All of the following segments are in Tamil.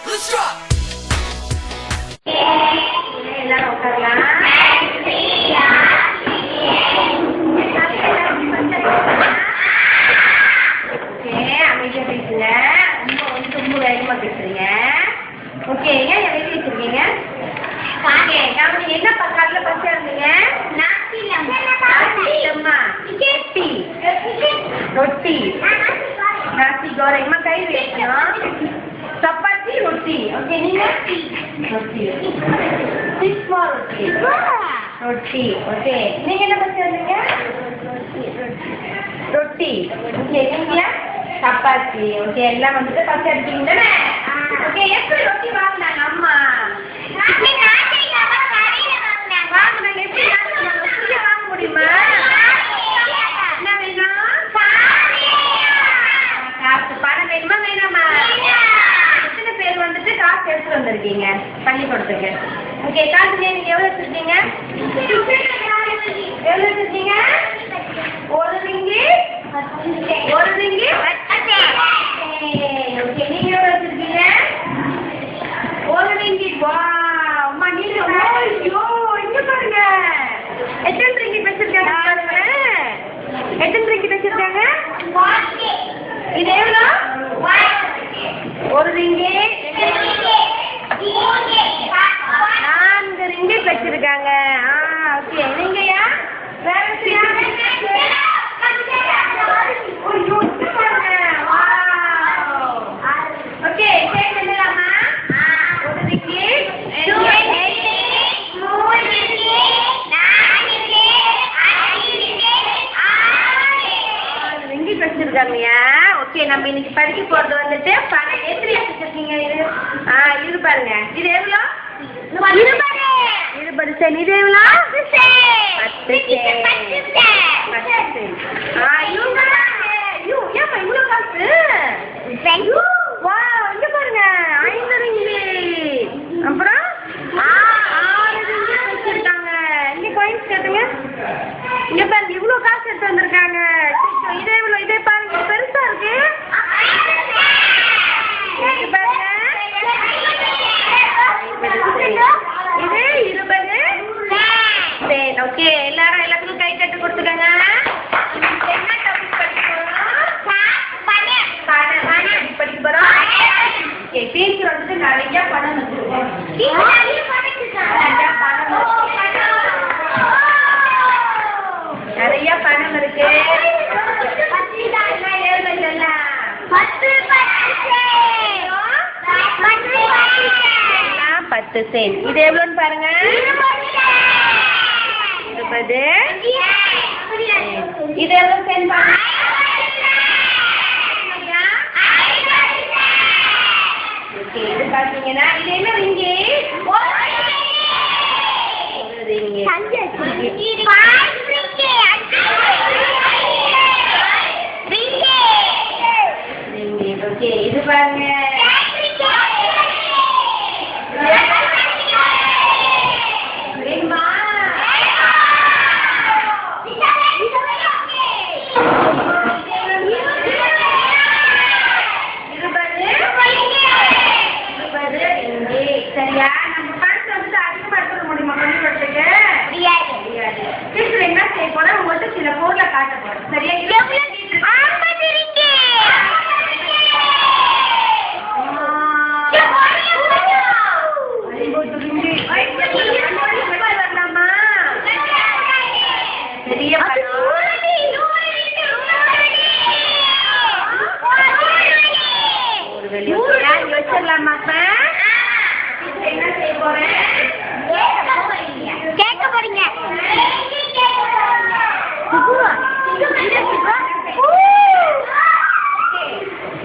Let's drop. எல்லாரும் உட்காரலாம். அமைதியா பேசுங்க. ரொம்ப வேகமா பேசுறீங்க. ஓகே, ஏன் எழுதி வச்சிருக்கீங்க? என்ன பக்கத்துல பச்சை இருந்தீங்க? ரொட்டி நாசி கோரைமா கை வைக்கணும். சப்பாத்தி ரொட்டி. ஓகே, நீங்க ரொட்டி ரொட்டி. ஓகே, நீங்க என்ன பச்சை இருந்தீங்க? ரொட்டி. ஓகே, நீங்க சப்பாத்தி. ஓகே, எல்லாம் வந்துட்டு பச்சை எடுத்தீங்க தானே? ஓகே, எப்படி ரொட்டி வாங்கினாங்க அம்மா? வாங்கினாங்க. எப்படி வாங்க முடியுமா? என்ன வேணும்? காசு பணம் வேணுமா வேணாமா? எத்தனை பேர் வந்துட்டு காசு எடுத்துட்டு வந்திருக்கீங்க பள்ளிக்கூடத்துக்கு? ஓகே, காசு நீங்க எவ்வளவு வச்சிருக்கீங்க? எவ்வளவு வச்சிருக்கீங்க? ஒரு ரிங்கிட். ஓகே, நீங்க எவ்வளவு வச்சிருக்கீங்க? ஒரு ரிங்கிட். வா அம்மா, நீங்க ஐயோ இங்க பாருங்க. எத்தனை ரிங்கிட் வச்சிருக்காங்க பாருங்க. எத்தனை ரிங்கிட் வச்சிருக்காங்க? இது எவ்வளோ? ஒரு ரிங்கிட். 4 ரிங்கிட் வச்சிருக்காங்க. ஓகே, நீங்கயா வேற ஓகே, கேட்கலாமா? ஒரு ரிங்கிட், ரிங்கிட் வச்சிருக்காங்கயா. ஓகே, நம்ம இன்னைக்கு படிக்க போறது வந்துட்டு பணம். எத்தனை வச்சிருக்கீங்க? இது பாருங்க. இது எவ்வளோ? 20 சென்ட். இது எவ்வளோ? 10 சென்ட். ஏமா இவ்வளோ காசு? வா, இங்க பாருங்க. 5 ரிங்கிட். அப்புறம் 6 ரிங்கிட் வச்சிருக்காங்க. இங்க காயின்ஸ் கேட்டுங்க. இங்க பாருங்க, இவ்வளோ காசு எடுத்து வந்திருக்காங்க. இது எவ்வளோ? இதே பாருங்க, பெருசா இருக்கு. பாருங்க, இது 20 சென்ட். ஓகே, எல்லாத்துக்கும் கை கட்டு கொடுத்துக்கங்க. என்ன டாபிக் படிக்க போறோம்? படிக்க போறோம். ஓகே, டீச்சர் வந்துட்டு நிறைய பணம் வச்சிருக்கோம். நிறைய பணம் இருக்கு. 10 சென்ட். இது எவ்வளோன்னு பாருங்க. 20. இது எவ்வளோ சென்ட் பாருங்க. ஓகே, இது பாத்தீங்கன்னா இது என்ன ரிங்கிட்? ஒரு ரிங்கிட். ஓகே, இது பாருங்க. சரியா? நம்ம பணத்தை வந்துட்டு அதிகப்படுத்த முடியுமா பள்ளிக்கூடத்துக்கு? டீச்சர் என்ன செய்ய போறோம்? உங்கள்கிட்ட சில பொருளை காட்ட போறோம். சரியா? வரலாமா? பெரிய பணம். ஒரு வெளியே வச்சிடலாமா? அப்ப என்ன செய்ய போறேன்? கேட்க போறீங்க.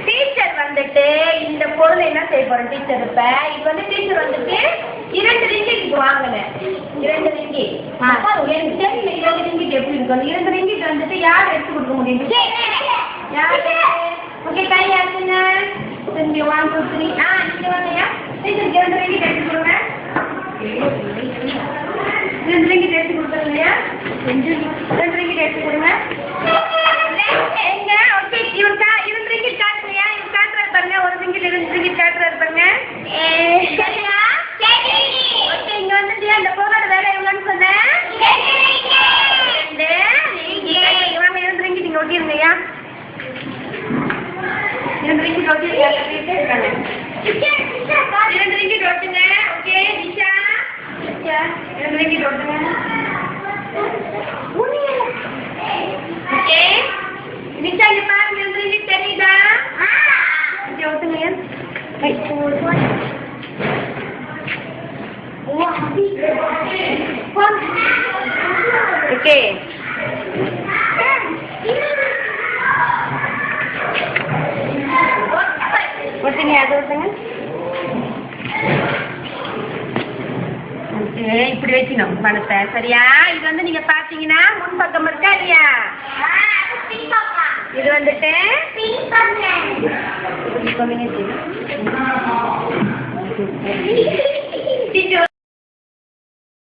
டீச்சர் வந்துட்டு இந்த பொருள் என்ன செய்ய போறேன்? டீச்சர் இப்ப இது வந்து டீச்சர் வந்துட்டு 2 ரிங்கிட் வாங்கினேன். 2 ரிங்கிட். 2 ரிங்கிட் எப்படி இருக்கும்? 2 ரிங்கிட் வந்துட்டு யார் எடுத்து கொடுக்க முடியும்? யாரு? ஓகே, கை யாருங்க? 1 2 3. நீங்க வாங்கயா. டீச்சருக்கு 2 ரிங்கிட் எடுத்து கொடுங்க. 2 ரிங்கிட் எடுத்து கொடுத்துருங்க. 2 ரிங்கிட் எடுத்து கொடுங்க. எங்க? ரிங்கிட் ஒட்டிருங்கய்யா. 2 ரிங்கிட் ஒட்டிருங்க. 2 ரிங்கிட் ஒட்டுங்க. ஓகே நிஷா 2 ரிங்கிட் ஒட்டுங்க. ஓகே நிஷா இங்க பாருங்க 2 ரிங்கிட் தெரியுதா? இங்க ஒட்டுங்க. ஓகே ஒட்டுங்க அது ஒட்டுங்க. இப்படி வச்சுக்கணும் பணத்தை சரியா? இது வந்து நீங்க பாத்தீங்கன்னா முன் பக்கம் இருக்கா இல்லையா? இது வந்துட்டு